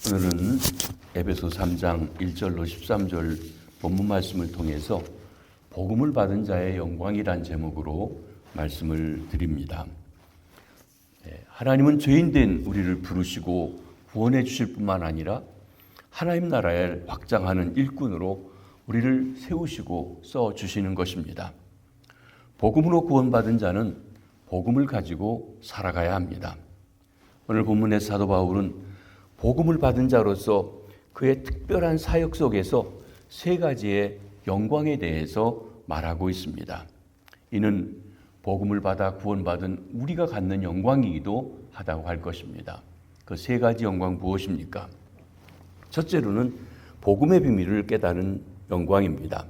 오늘은 에베소 3장 1절로 13절 본문 말씀을 통해서 복음을 받은 자의 영광이란 제목으로 말씀을 드립니다. 하나님은 죄인된 우리를 부르시고 구원해 주실 뿐만 아니라 하나님 나라를 확장하는 일꾼으로 우리를 세우시고 써주시는 것입니다. 복음으로 구원받은 자는 복음을 가지고 살아가야 합니다. 오늘 본문의 사도 바울은 복음을 받은 자로서 그의 특별한 사역 속에서 세 가지의 영광에 대해서 말하고 있습니다. 이는 복음을 받아 구원받은 우리가 갖는 영광이기도 하다고 할 것입니다. 그 세 가지 영광 무엇입니까? 첫째로는 복음의 비밀을 깨달은 영광입니다.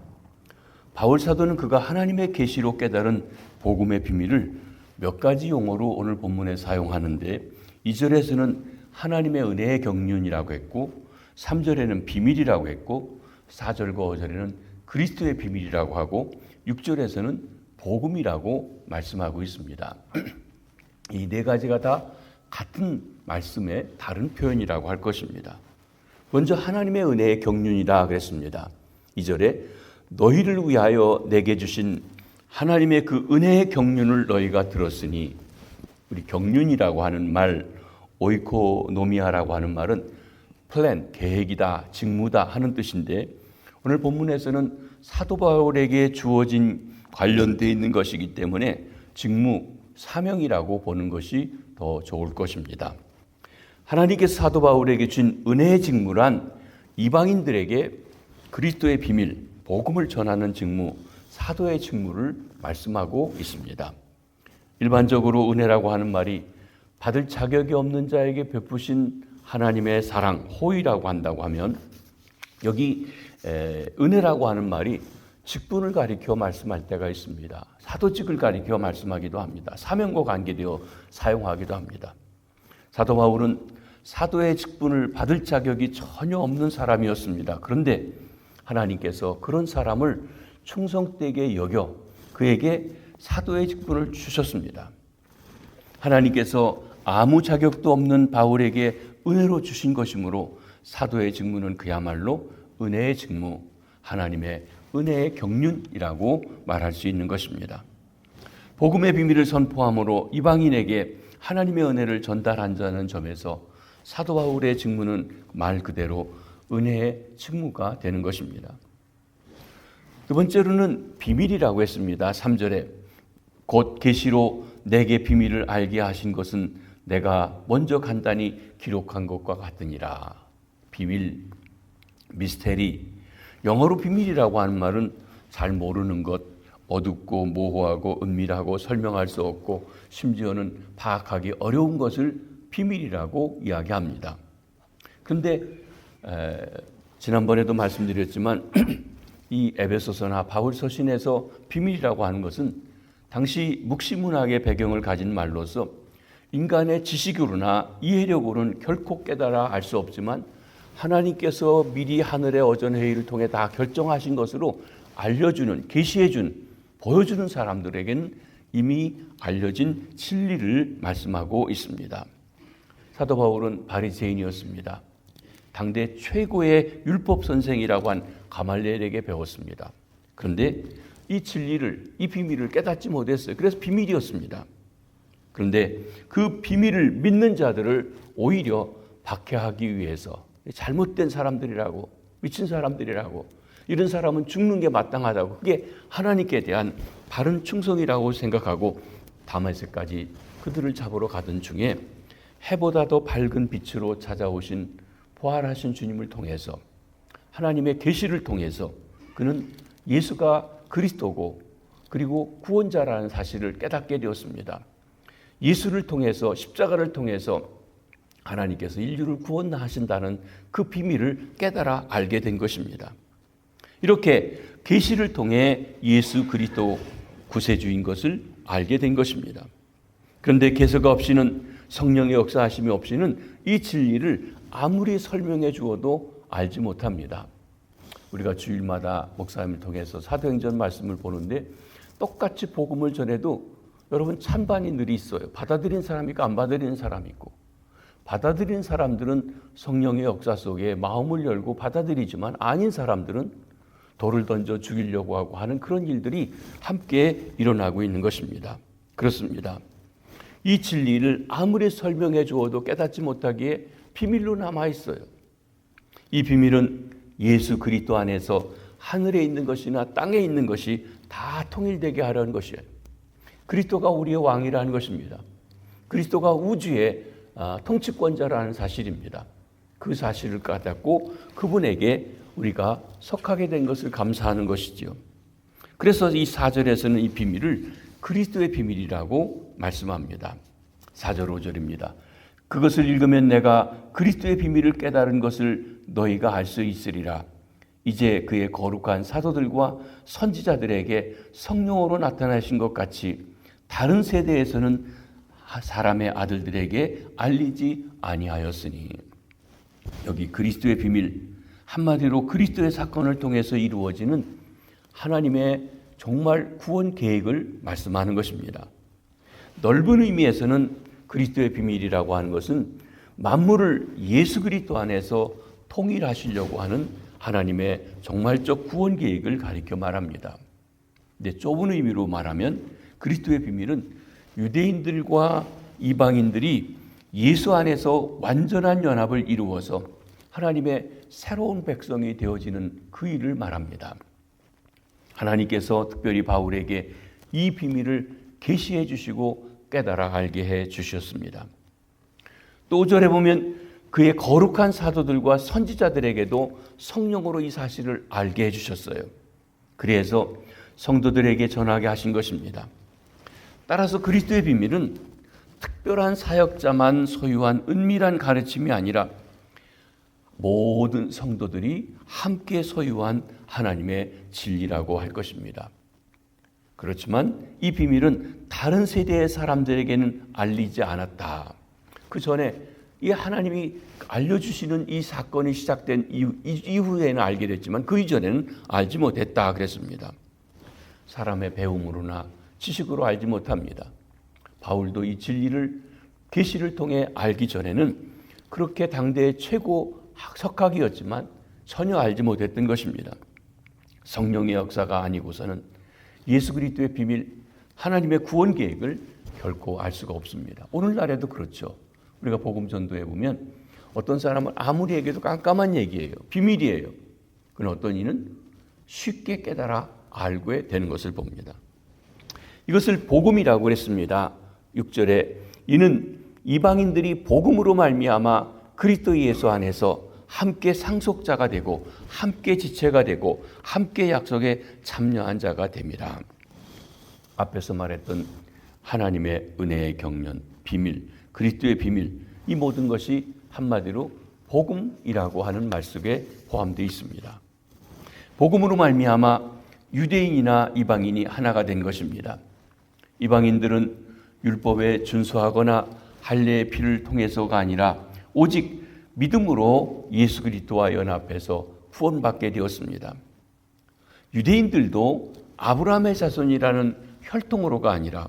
바울 사도는 그가 하나님의 계시로 깨달은 복음의 비밀을 몇 가지 용어로 오늘 본문에 사용하는데 2절에서는 하나님의 은혜의 경륜이라고 했고 3절에는 비밀이라고 했고 4절과 5절에는 그리스도의 비밀이라고 하고 6절에서는 복음이라고 말씀하고 있습니다. 이 네 가지가 다 같은 말씀의 다른 표현이라고 할 것입니다. 먼저 하나님의 은혜의 경륜이다 그랬습니다. 2절에 너희를 위하여 내게 주신 하나님의 그 은혜의 경륜을 너희가 들었으니, 우리 경륜이라고 하는 말, 오이코노미아라고 하는 말은 플랜, 계획이다, 직무다 하는 뜻인데 오늘 본문에서는 사도 바울에게 주어진 관련되어 있는 것이기 때문에 직무, 사명이라고 보는 것이 더 좋을 것입니다. 하나님께서 사도 바울에게 준 은혜의 직무란 이방인들에게 그리스도의 비밀, 복음을 전하는 직무, 사도의 직무를 말씀하고 있습니다. 일반적으로 은혜라고 하는 말이 받을 자격이 없는 자에게 베푸신 하나님의 사랑, 호의라고 한다고 하면 여기 은혜라고 하는 말이 직분을 가리켜 말씀할 때가 있습니다. 사도직을 가리켜 말씀하기도 합니다. 사명과 관계되어 사용하기도 합니다. 사도 바울은 사도의 직분을 받을 자격이 전혀 없는 사람이었습니다. 그런데 하나님께서 그런 사람을 충성되게 여겨 그에게 사도의 직분을 주셨습니다. 하나님께서 아무 자격도 없는 바울에게 은혜로 주신 것이므로 사도의 직무는 그야말로 은혜의 직무, 하나님의 은혜의 경륜이라고 말할 수 있는 것입니다. 복음의 비밀을 선포함으로 이방인에게 하나님의 은혜를 전달한다는 점에서 사도 바울의 직무는 말 그대로 은혜의 직무가 되는 것입니다. 두 번째로는 비밀이라고 했습니다. 3절에 곧 계시로 내게 비밀을 알게 하신 것은 내가 먼저 간단히 기록한 것과 같으니라. 비밀, 미스테리. 영어로 비밀이라고 하는 말은 잘 모르는 것, 어둡고 모호하고 은밀하고 설명할 수 없고 심지어는 파악하기 어려운 것을 비밀이라고 이야기합니다. 그런데 지난번에도 말씀드렸지만 이 에베소서나 바울 서신에서 비밀이라고 하는 것은 당시 묵시문학의 배경을 가진 말로서 인간의 지식으로나 이해력으로는 결코 깨달아 알 수 없지만 하나님께서 미리 하늘의 어전회의를 통해 다 결정하신 것으로 알려주는, 계시해준, 보여주는 사람들에게는 이미 알려진 진리를 말씀하고 있습니다. 사도 바울은 바리새인이었습니다. 당대 최고의 율법 선생이라고 한 가말리엘에게 배웠습니다. 그런데 이 진리를, 이 비밀을 깨닫지 못했어요. 그래서 비밀이었습니다. 그런데 그 비밀을 믿는 자들을 오히려 박해하기 위해서 잘못된 사람들이라고, 미친 사람들이라고, 이런 사람은 죽는 게 마땅하다고, 그게 하나님께 대한 바른 충성이라고 생각하고 다메섹까지 그들을 잡으러 가던 중에 해보다 더 밝은 빛으로 찾아오신 부활하신 주님을 통해서, 하나님의 계시를 통해서 그는 예수가 그리스도고 그리고 구원자라는 사실을 깨닫게 되었습니다. 예수를 통해서, 십자가를 통해서 하나님께서 인류를 구원하신다는 그 비밀을 깨달아 알게 된 것입니다. 이렇게 계시를 통해 예수 그리스도 구세주인 것을 알게 된 것입니다. 그런데 개서가 없이는, 성령의 역사하심이 없이는 이 진리를 아무리 설명해 주어도 알지 못합니다. 우리가 주일마다 목사님을 통해서 사도행전 말씀을 보는데 똑같이 복음을 전해도 여러분 찬반이 늘 있어요. 받아들인 사람이 있고 안 받아들이는 사람이 있고, 받아들인 사람들은 성령의 역사 속에 마음을 열고 받아들이지만 아닌 사람들은 돌을 던져 죽이려고 하고 하는 그런 일들이 함께 일어나고 있는 것입니다. 그렇습니다. 이 진리를 아무리 설명해 주어도 깨닫지 못하기에 비밀로 남아 있어요. 이 비밀은 예수 그리스도 안에서 하늘에 있는 것이나 땅에 있는 것이 다 통일되게 하려는 것이에요. 그리스도가 우리의 왕이라는 것입니다. 그리스도가 우주의 통치권자라는 사실입니다. 그 사실을 깨닫고 그분에게 우리가 속하게 된 것을 감사하는 것이지요. 그래서 이 4절에서는 이 비밀을 그리스도의 비밀이라고 말씀합니다. 4절 5절입니다. 그것을 읽으면 내가 그리스도의 비밀을 깨달은 것을 너희가 알 수 있으리라. 이제 그의 거룩한 사도들과 선지자들에게 성령으로 나타나신 것 같이 다른 세대에서는 사람의 아들들에게 알리지 아니하였으니. 여기 그리스도의 비밀, 한마디로 그리스도의 사건을 통해서 이루어지는 하나님의 정말 구원 계획을 말씀하는 것입니다. 넓은 의미에서는 그리스도의 비밀이라고 하는 것은 만물을 예수 그리스도 안에서 통일하시려고 하는 하나님의 정말적 구원 계획을 가리켜 말합니다. 근데 좁은 의미로 말하면 그리스도의 비밀은 유대인들과 이방인들이 예수 안에서 완전한 연합을 이루어서 하나님의 새로운 백성이 되어지는 그 일을 말합니다. 하나님께서 특별히 바울에게 이 비밀을 계시해 주시고 깨달아 알게 해 주셨습니다. 또 5절에 보면 그의 거룩한 사도들과 선지자들에게도 성령으로 이 사실을 알게 해 주셨어요. 그래서 성도들에게 전하게 하신 것입니다. 따라서 그리스도의 비밀은 특별한 사역자만 소유한 은밀한 가르침이 아니라 모든 성도들이 함께 소유한 하나님의 진리라고 할 것입니다. 그렇지만 이 비밀은 다른 세대의 사람들에게는 알리지 않았다. 그 전에 이 하나님이 알려주시는 이 사건이 시작된 이후에는 알게 됐지만 그 이전에는 알지 못했다 그랬습니다. 사람의 배움으로나 지식으로 알지 못합니다. 바울도 이 진리를 계시를 통해 알기 전에는 그렇게 당대의 최고 석학이었지만 전혀 알지 못했던 것입니다. 성령의 역사가 아니고서는 예수 그리스도의 비밀, 하나님의 구원 계획을 결코 알 수가 없습니다. 오늘날에도 그렇죠. 우리가 복음 전도에 보면 어떤 사람은 아무리 얘기해도 깜깜한 얘기예요. 비밀이에요. 그러나 어떤 이는 쉽게 깨달아 알게 되는 것을 봅니다. 이것을 복음이라고 그랬습니다. 6절에 이는 이방인들이 복음으로 말미암아 그리스도 예수 안에서 함께 상속자가 되고 함께 지체가 되고 함께 약속에 참여한 자가 됩니다. 앞에서 말했던 하나님의 은혜의 경륜, 비밀, 그리스도의 비밀, 이 모든 것이 한마디로 복음이라고 하는 말 속에 포함되어 있습니다. 복음으로 말미암아 유대인이나 이방인이 하나가 된 것입니다. 이방인들은 율법에 준수하거나 할례의 피를 통해서가 아니라 오직 믿음으로 예수 그리스도와 연합해서 구원받게 되었습니다. 유대인들도 아브라함의 자손이라는 혈통으로가 아니라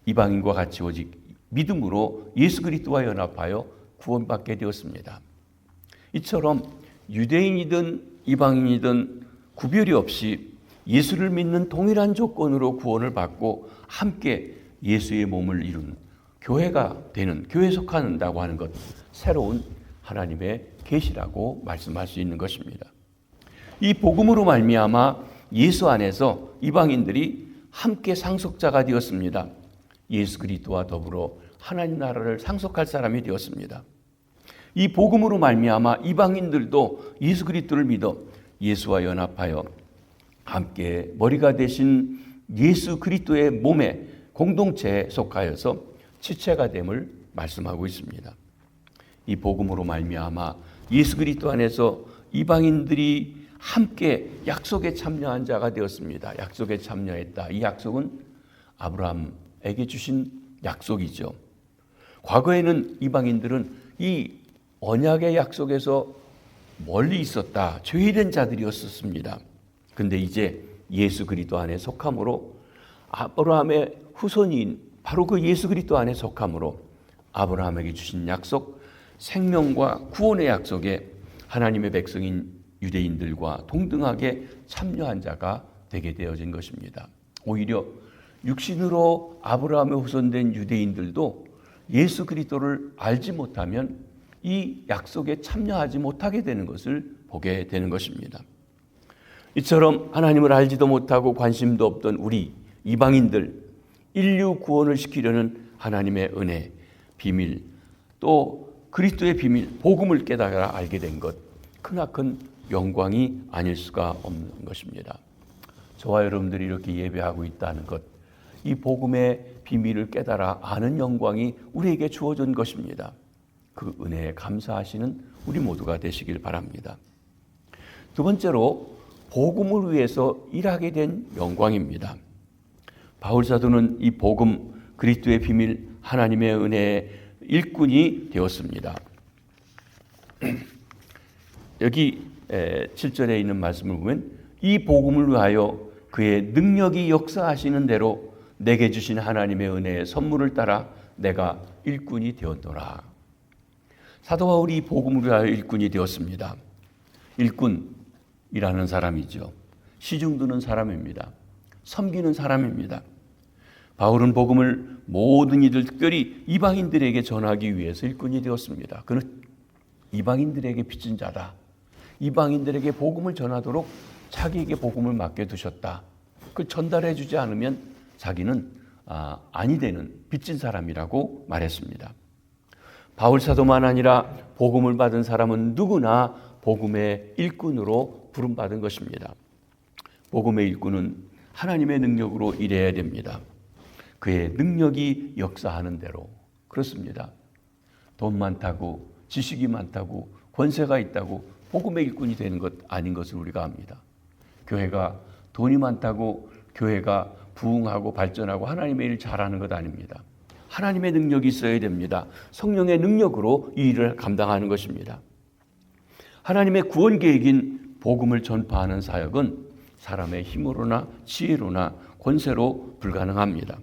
이방인과 같이 오직 믿음으로 예수 그리스도와 연합하여 구원받게 되었습니다. 이처럼 유대인이든 이방인이든 구별이 없이 예수를 믿는 동일한 조건으로 구원을 받고 함께 예수의 몸을 이룬 교회가 되는, 교회에 속한다고 하는 것, 새로운 하나님의 계시라고 말씀할 수 있는 것입니다. 이 복음으로 말미암아 예수 안에서 이방인들이 함께 상속자가 되었습니다. 예수 그리스도와 더불어 하나님 나라를 상속할 사람이 되었습니다. 이 복음으로 말미암아 이방인들도 예수 그리스도를 믿어 예수와 연합하여 함께 머리가 되신 예수 그리스도의 몸에 공동체에 속하여서 지체가 됨을 말씀하고 있습니다. 이 복음으로 말미암아 예수 그리스도 안에서 이방인들이 함께 약속에 참여한 자가 되었습니다. 약속에 참여했다. 이 약속은 아브라함에게 주신 약속이죠. 과거에는 이방인들은 이 언약의 약속에서 멀리 있었다. 죄인된 자들이었습니다. 근데 이제 예수 그리스도 안에 속함으로 아브라함의 후손인 바로 그 예수 그리스도 안에 속함으로 아브라함에게 주신 약속, 생명과 구원의 약속에 하나님의 백성인 유대인들과 동등하게 참여한 자가 되게 되어진 것입니다. 오히려 육신으로 아브라함의 후손된 유대인들도 예수 그리스도를 알지 못하면 이 약속에 참여하지 못하게 되는 것을 보게 되는 것입니다. 이처럼 하나님을 알지도 못하고 관심도 없던 우리 이방인들, 인류 구원을 시키려는 하나님의 은혜, 비밀, 또 그리스도의 비밀, 복음을 깨달아 알게 된 것, 크나큰 영광이 아닐 수가 없는 것입니다. 저와 여러분들이 이렇게 예배하고 있다는 것, 이 복음의 비밀을 깨달아 아는 영광이 우리에게 주어진 것입니다. 그 은혜에 감사하시는 우리 모두가 되시길 바랍니다. 두 번째로 복음을 위해서 일하게 된 영광입니다. 바울 사도는 이 복음, 그리스도의 비밀, 하나님의 은혜의 일꾼이 되었습니다. 여기 7절에 있는 말씀을 보면 이 복음을 위하여 그의 능력이 역사하시는 대로 내게 주신 하나님의 은혜의 선물을 따라 내가 일꾼이 되었노라. 사도 바울이 이 복음을 위하여 일꾼이 되었습니다. 일꾼이라는 사람이죠. 시중 드는 사람입니다. 섬기는 사람입니다. 바울은 복음을 모든 이들, 특별히 이방인들에게 전하기 위해서 일꾼이 되었습니다. 그는 이방인들에게 빚진 자다. 이방인들에게 복음을 전하도록 자기에게 복음을 맡겨두셨다. 그걸 전달해 주지 않으면 자기는 아니 되는 빚진 사람이라고 말했습니다. 바울 사도만 아니라 복음을 받은 사람은 누구나 복음의 일꾼으로 부름받은 것입니다. 복음의 일꾼은 하나님의 능력으로 일해야 됩니다. 그의 능력이 역사하는 대로. 그렇습니다. 돈 많다고, 지식이 많다고, 권세가 있다고 복음의 일꾼이 되는 것 아닌 것을 우리가 압니다. 교회가 돈이 많다고 교회가 부흥하고 발전하고 하나님의 일을 잘하는 것 아닙니다. 하나님의 능력이 있어야 됩니다. 성령의 능력으로 이 일을 감당하는 것입니다. 하나님의 구원 계획인 복음을 전파하는 사역은 사람의 힘으로나 지혜로나 권세로 불가능합니다.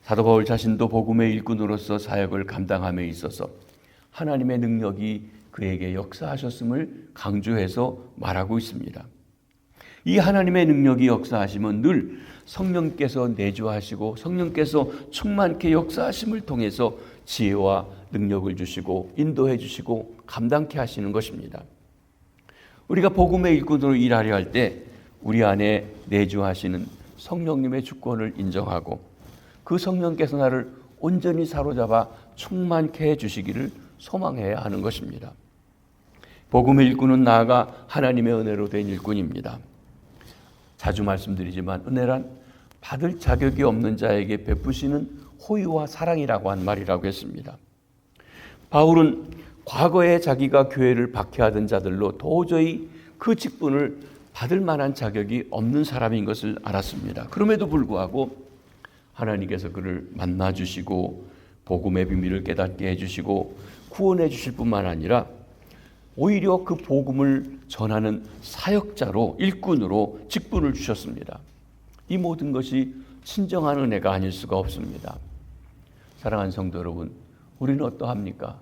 사도 바울 자신도 복음의 일꾼으로서 사역을 감당함에 있어서 하나님의 능력이 그에게 역사하셨음을 강조해서 말하고 있습니다. 이 하나님의 능력이 역사하시면 늘 성령께서 내주하시고 성령께서 충만케 역사하심을 통해서 지혜와 능력을 주시고 인도해 주시고 감당케 하시는 것입니다. 우리가 복음의 일꾼으로 일하려 할 때 우리 안에 내주하시는 성령님의 주권을 인정하고 그 성령께서 나를 온전히 사로잡아 충만케 해주시기를 소망해야 하는 것입니다. 복음의 일꾼은 나아가 하나님의 은혜로 된 일꾼입니다. 자주 말씀드리지만 은혜란 받을 자격이 없는 자에게 베푸시는 호의와 사랑이라고 한 말이라고 했습니다. 바울은 과거에 자기가 교회를 박해하던 자들로 도저히 그 직분을 받을 만한 자격이 없는 사람인 것을 알았습니다. 그럼에도 불구하고 하나님께서 그를 만나주시고 복음의 비밀을 깨닫게 해주시고 구원해 주실 뿐만 아니라 오히려 그 복음을 전하는 사역자로 일꾼으로 직분을 주셨습니다. 이 모든 것이 친정한 은혜가 아닐 수가 없습니다. 사랑하는 성도 여러분, 우리는 어떠합니까?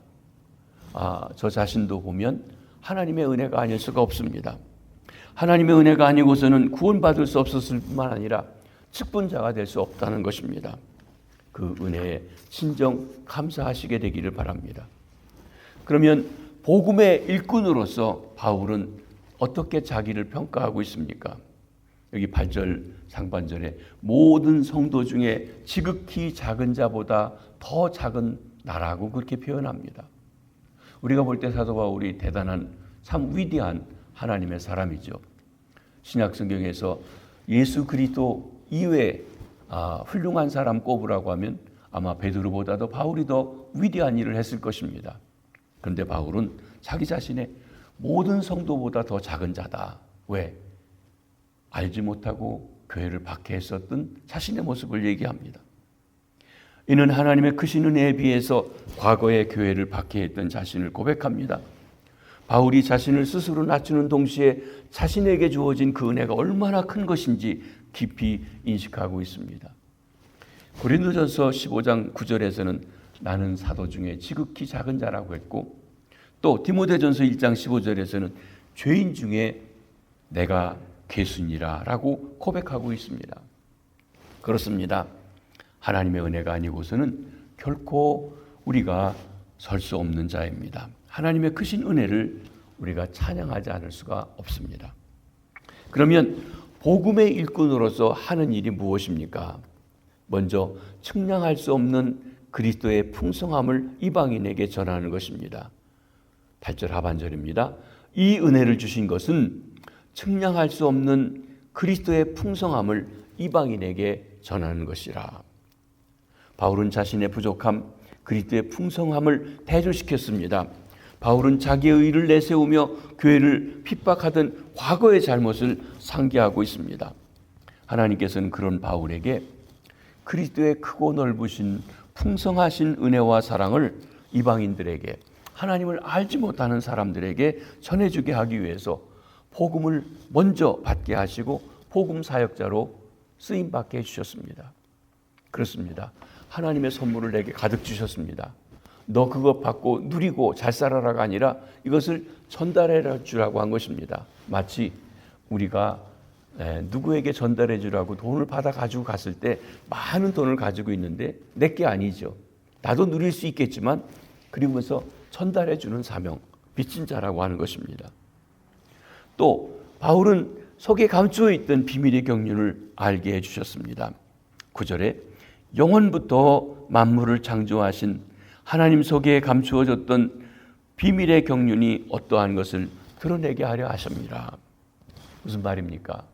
저 자신도 보면 하나님의 은혜가 아닐 수가 없습니다. 하나님의 은혜가 아니고서는 구원받을 수 없었을 뿐만 아니라 직분자가 될 수 없다는 것입니다. 그 은혜에 친정 감사하시게 되기를 바랍니다. 그러면 복음의 일꾼으로서 바울은 어떻게 자기를 평가하고 있습니까? 여기 8절 상반절에 모든 성도 중에 지극히 작은 자보다 더 작은 나라고 그렇게 표현합니다. 우리가 볼 때 사도 바울이 대단한 참 위대한 하나님의 사람이죠. 신약 성경에서 예수 그리스도 이외에 훌륭한 사람 꼽으라고 하면 아마 베드로보다도 바울이 더 위대한 일을 했을 것입니다. 그런데 바울은 자기 자신의 모든 성도보다 더 작은 자다. 왜? 알지 못하고 교회를 박해했었던 자신의 모습을 얘기합니다. 이는 하나님의 크신 은혜에 비해서 과거의 교회를 박해했던 자신을 고백합니다. 바울이 자신을 스스로 낮추는 동시에 자신에게 주어진 그 은혜가 얼마나 큰 것인지 깊이 인식하고 있습니다. 고린도전서 15장 9절에서는 나는 사도 중에 지극히 작은 자라고 했고, 또 디모데전서 1장 15절에서는 죄인 중에 내가 괴순이라 라고 고백하고 있습니다. 그렇습니다. 하나님의 은혜가 아니고서는 결코 우리가 설 수 없는 자입니다. 하나님의 크신 은혜를 우리가 찬양하지 않을 수가 없습니다. 그러면 복음의 일꾼으로서 하는 일이 무엇입니까? 먼저 측량할 수 없는 그리스도의 풍성함을 이방인에게 전하는 것입니다. 8절 하반절입니다. 이 은혜를 주신 것은 측량할 수 없는 그리스도의 풍성함을 이방인에게 전하는 것이라. 바울은 자신의 부족함, 그리스도의 풍성함을 대조시켰습니다. 바울은 자기의 의를 내세우며 교회를 핍박하던 과거의 잘못을 상기하고 있습니다. 하나님께서는 그런 바울에게 그리스도의 크고 넓으신 풍성하신 은혜와 사랑을 이방인들에게, 하나님을 알지 못하는 사람들에게 전해주게 하기 위해서 복음을 먼저 받게 하시고 복음 사역자로 쓰임받게 해주셨습니다. 그렇습니다. 하나님의 선물을 내게 가득 주셨습니다. 너 그거 받고 누리고 잘 살아라가 아니라 이것을 전달해 주라고 한 것입니다. 마치 우리가 누구에게 전달해 주라고 돈을 받아 가지고 갔을 때 많은 돈을 가지고 있는데 내게 아니죠. 나도 누릴 수 있겠지만 그러면서 전달해 주는 사명, 빚진 자라고 하는 것입니다. 또 바울은 속에 감추어 있던 비밀의 경륜을 알게 해주셨습니다. 9절에 영원부터 만물을 창조하신 하나님 속에 감추어졌던 비밀의 경륜이 어떠한 것을 드러내게 하려 하십니다. 무슨 말입니까?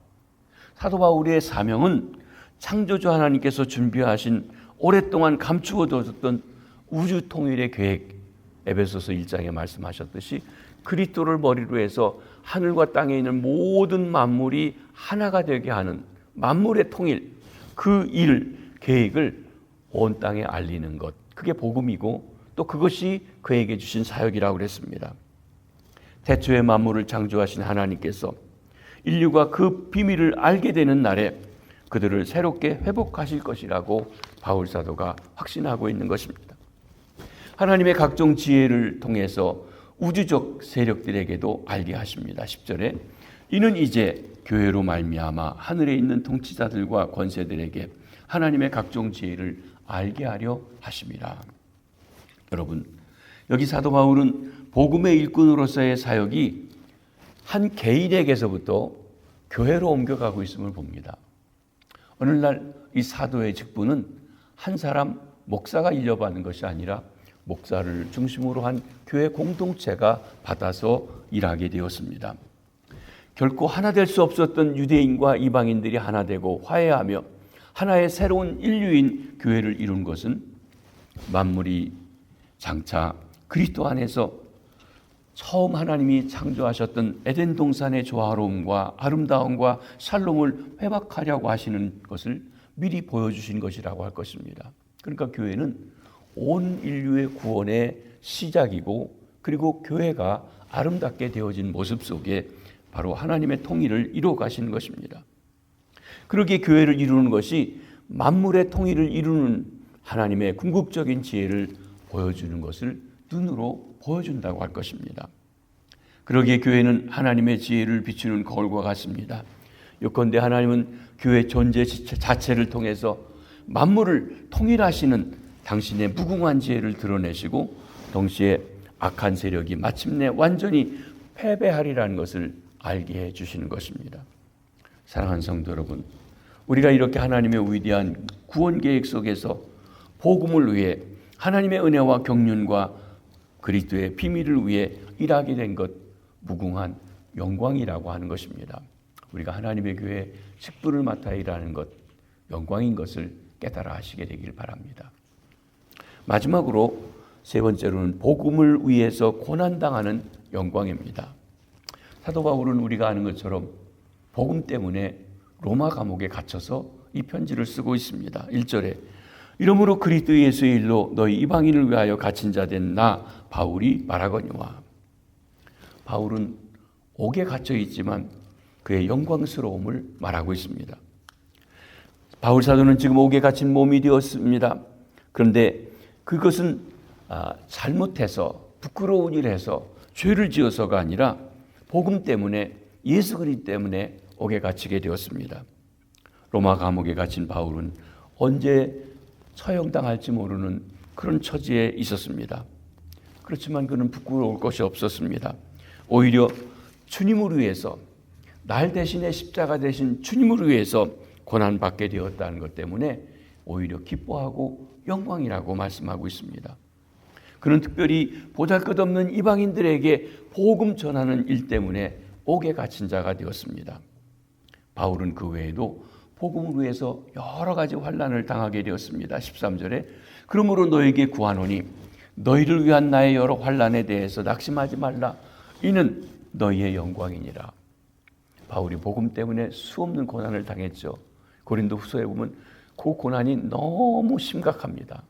사도 바울의 사명은 창조주 하나님께서 준비하신 오랫동안 감추어졌던 우주 통일의 계획, 에베소서 1장에 말씀하셨듯이 그리스도를 머리로 해서 하늘과 땅에 있는 모든 만물이 하나가 되게 하는 만물의 통일, 그 일, 계획을 온 땅에 알리는 것, 그게 복음이고 또 그것이 그에게 주신 사역이라고 그랬습니다. 태초에 만물을 창조하신 하나님께서 인류가 그 비밀을 알게 되는 날에 그들을 새롭게 회복하실 것이라고 바울 사도가 확신하고 있는 것입니다. 하나님의 각종 지혜를 통해서 우주적 세력들에게도 알게 하십니다. 10절에 이는 이제 교회로 말미암아 하늘에 있는 통치자들과 권세들에게 하나님의 각종 지혜를 알게 하려 하심이라. 여러분, 여기 사도 바울은 복음의 일꾼으로서의 사역이 한 개인에게서부터 교회로 옮겨가고 있음을 봅니다. 어느 날 이 사도의 직분은 한 사람 목사가 일려받는 것이 아니라 목사를 중심으로 한 교회 공동체가 받아서 일하게 되었습니다. 결코 하나 될 수 없었던 유대인과 이방인들이 하나 되고 화해하며 하나의 새로운 인류인 교회를 이룬 것은 만물이 장차 그리스도 안에서 처음 하나님이 창조하셨던 에덴 동산의 조화로움과 아름다움과 샬롬을 회복하려고 하시는 것을 미리 보여주신 것이라고 할 것입니다. 그러니까 교회는 온 인류의 구원의 시작이고, 그리고 교회가 아름답게 되어진 모습 속에 바로 하나님의 통일을 이루어 가시는 것입니다. 그렇게 교회를 이루는 것이 만물의 통일을 이루는 하나님의 궁극적인 지혜를 보여주는 것을 눈으로 보여준다고 할 것입니다. 그러기에 교회는 하나님의 지혜를 비추는 거울과 같습니다. 요컨대 하나님은 교회 존재 자체를 통해서 만물을 통일하시는 당신의 무궁한 지혜를 드러내시고 동시에 악한 세력이 마침내 완전히 패배하리라는 것을 알게 해주시는 것입니다. 사랑하는 성도 여러분, 우리가 이렇게 하나님의 위대한 구원 계획 속에서 복음을 위해 하나님의 은혜와 경륜과 그리스도의 비밀을 위해 일하게 된 것, 무궁한 영광이라고 하는 것입니다. 우리가 하나님의 교회에 직분을 맡아 일하는 것, 영광인 것을 깨달아 하시게 되길 바랍니다. 마지막으로 세 번째로는 복음을 위해서 고난당하는 영광입니다. 사도 바울은 우리가 아는 것처럼 복음 때문에 로마 감옥에 갇혀서 이 편지를 쓰고 있습니다. 1절에 이러므로 그리스도 예수의 일로 너희 이방인을 위하여 갇힌 자 된 나 바울이 말하거니와. 바울은 옥에 갇혀 있지만 그의 영광스러움을 말하고 있습니다. 바울 사도는 지금 옥에 갇힌 몸이 되었습니다. 그런데 그것은 잘못해서 부끄러운 일해서 죄를 지어서가 아니라 복음 때문에, 예수 그리스도 때문에 옥에 갇히게 되었습니다. 로마 감옥에 갇힌 바울은 언제 처형당할지 모르는 그런 처지에 있었습니다. 그렇지만 그는 부끄러울 것이 없었습니다. 오히려 주님을 위해서, 날 대신에 십자가 대신 주님을 위해서 고난받게 되었다는 것 때문에 오히려 기뻐하고 영광이라고 말씀하고 있습니다. 그는 특별히 보잘것없는 이방인들에게 복음 전하는 일 때문에 옥에 갇힌 자가 되었습니다. 바울은 그 외에도 복음을 위해서 여러 가지 환난을 당하게 되었습니다. 13절에 그러므로 너에게 구하노니 너희를 위한 나의 여러 환난에 대해서 낙심하지 말라. 이는 너희의 영광이니라. 바울이 복음 때문에 수없는 고난을 당했죠. 고린도 후서에 보면 그 고난이 너무 심각합니다.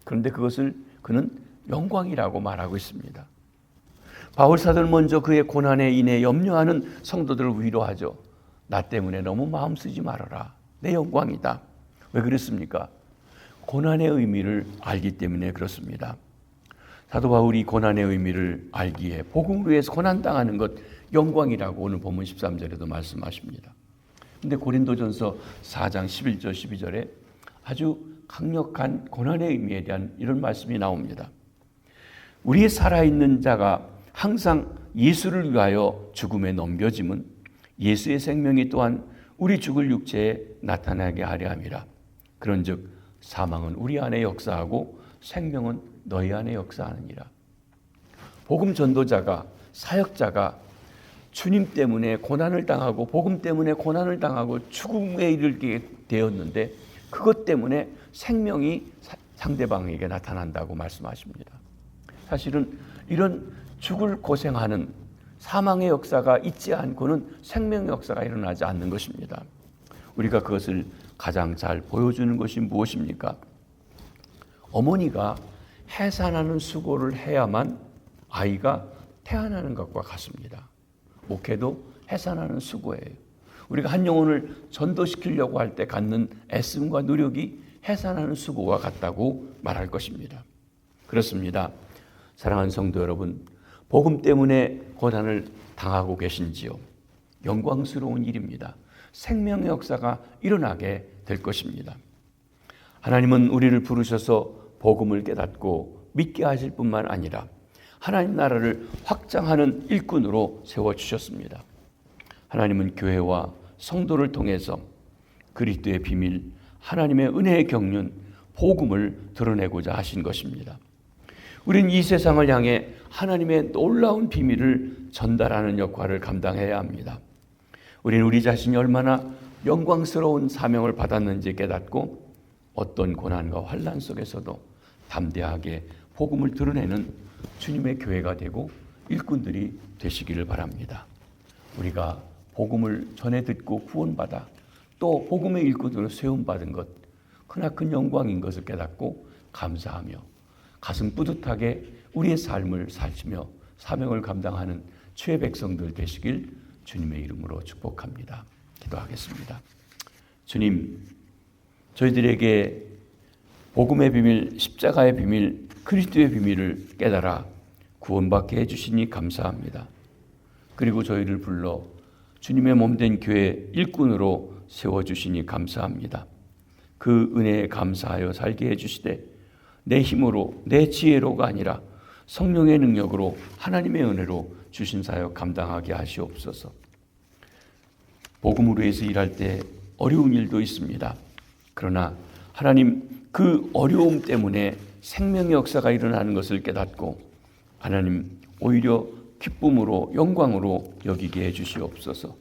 그런데 그것을 그는 영광이라고 말하고 있습니다. 바울 사도는 먼저 그의 고난에 인해 염려하는 성도들을 위로하죠. 나 때문에 너무 마음 쓰지 말아라. 내 영광이다. 왜 그랬습니까? 고난의 의미를 알기 때문에 그렇습니다. 사도 바울이 고난의 의미를 알기에 복음을 위해서 고난당하는 것 영광이라고 오늘 본문 13절에도 말씀하십니다. 그런데 고린도전서 4장 11절 12절에 아주 강력한 고난의 의미에 대한 이런 말씀이 나옵니다. 우리의 살아있는 자가 항상 예수를 위하여 죽음에 넘겨짐은 예수의 생명이 또한 우리 죽을 육체에 나타나게 하려 함이라. 그런즉 사망은 우리 안에 역사하고 생명은 너희 안에 역사하느니라. 복음 전도자가, 사역자가 주님 때문에 고난을 당하고 복음 때문에 고난을 당하고 죽음에 이르게 되었는데 그것 때문에 생명이 상대방에게 나타난다고 말씀하십니다. 사실은 이런 죽을 고생하는 사망의 역사가 있지 않고는 생명의 역사가 일어나지 않는 것입니다. 우리가 그것을 가장 잘 보여주는 것이 무엇입니까? 어머니가 해산하는 수고를 해야만 아이가 태어나는 것과 같습니다. 목회도 해산하는 수고예요. 우리가 한 영혼을 전도시키려고 할 때 갖는 애씀과 노력이 해산하는 수고와 같다고 말할 것입니다. 그렇습니다. 사랑하는 성도 여러분, 복음 때문에 고난을 당하고 계신지요? 영광스러운 일입니다. 생명의 역사가 일어나게 될 것입니다. 하나님은 우리를 부르셔서 복음을 깨닫고 믿게 하실 뿐만 아니라 하나님 나라를 확장하는 일꾼으로 세워주셨습니다. 하나님은 교회와 성도를 통해서 그리스도의 비밀, 하나님의 은혜의 경륜, 복음을 드러내고자 하신 것입니다. 우리는 이 세상을 향해 하나님의 놀라운 비밀을 전달하는 역할을 감당해야 합니다. 우리는 우리 자신이 얼마나 영광스러운 사명을 받았는지 깨닫고 어떤 고난과 환난 속에서도 담대하게 복음을 드러내는 주님의 교회가 되고 일꾼들이 되시기를 바랍니다. 우리가 복음을 전해 듣고 구원받아 또 복음의 일꾼으로 세움받은 것, 크나큰 영광인 것을 깨닫고 감사하며 가슴 뿌듯하게 우리의 삶을 살치며 사명을 감당하는 주의 백성들 되시길 주님의 이름으로 축복합니다. 기도하겠습니다. 주님, 저희들에게 복음의 비밀, 십자가의 비밀, 그리스도의 비밀을 깨달아 구원받게 해주시니 감사합니다. 그리고 저희를 불러 주님의 몸된 교회 일꾼으로 세워주시니 감사합니다. 그 은혜에 감사하여 살게 해주시되 내 힘으로 내 지혜로가 아니라 성령의 능력으로 하나님의 은혜로 주신 사역 감당하게 하시옵소서. 복음을 위해서 일할 때 어려운 일도 있습니다. 그러나 하나님 그 어려움 때문에 생명의 역사가 일어나는 것을 깨닫고 하나님 오히려 기쁨으로 영광으로 여기게 해주시옵소서.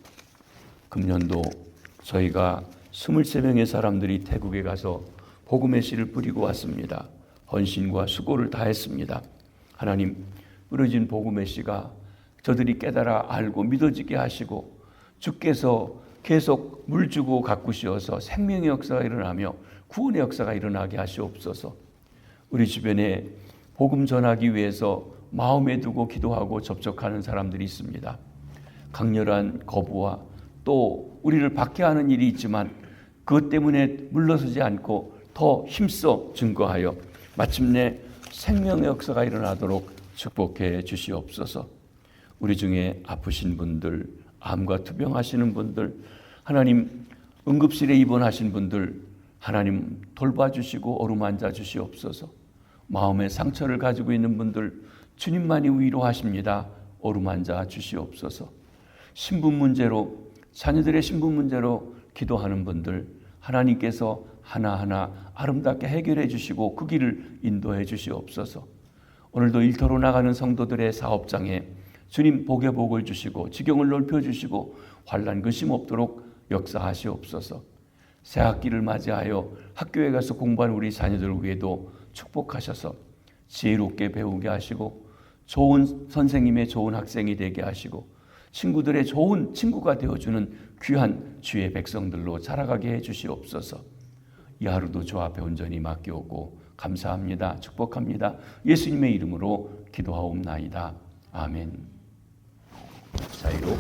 금년도 저희가 23명의 사람들이 태국에 가서 복음의 씨를 뿌리고 왔습니다. 헌신과 수고를 다했습니다. 하나님, 뿌려진 복음의 씨가 저들이 깨달아 알고 믿어지게 하시고 주께서 계속 물주고 가꾸시어서 생명의 역사가 일어나며 구원의 역사가 일어나게 하시옵소서. 우리 주변에 복음 전하기 위해서 마음에 두고 기도하고 접촉하는 사람들이 있습니다. 강렬한 거부와 또 우리를 박해하는 일이 있지만 그것 때문에 물러서지 않고 더 힘써 증거하여 마침내 생명의 역사가 일어나도록 축복해 주시옵소서. 우리 중에 아프신 분들, 암과 투병하시는 분들, 하나님 응급실에 입원하신 분들 하나님 돌봐주시고 어루만져 주시옵소서. 마음의 상처를 가지고 있는 분들 주님만이 위로하십니다. 어루만져 주시옵소서. 신분 문제로, 자녀들의 신분 문제로 기도하는 분들 하나님께서 하나하나 아름답게 해결해 주시고 그 길을 인도해 주시옵소서. 오늘도 일터로 나가는 성도들의 사업장에 주님 복의 복을 주시고 지경을 넓혀주시고 환난 근심 없도록 역사하시옵소서. 새학기를 맞이하여 학교에 가서 공부하는 우리 자녀들 위에도 축복하셔서 지혜롭게 배우게 하시고 좋은 선생님의 좋은 학생이 되게 하시고 친구들의 좋은 친구가 되어주는 귀한 주의 백성들로 자라가게 해주시옵소서. 이 하루도 주 앞에 온전히 맡겨오고 감사합니다. 축복합니다. 예수님의 이름으로 기도하옵나이다. 아멘. 자유로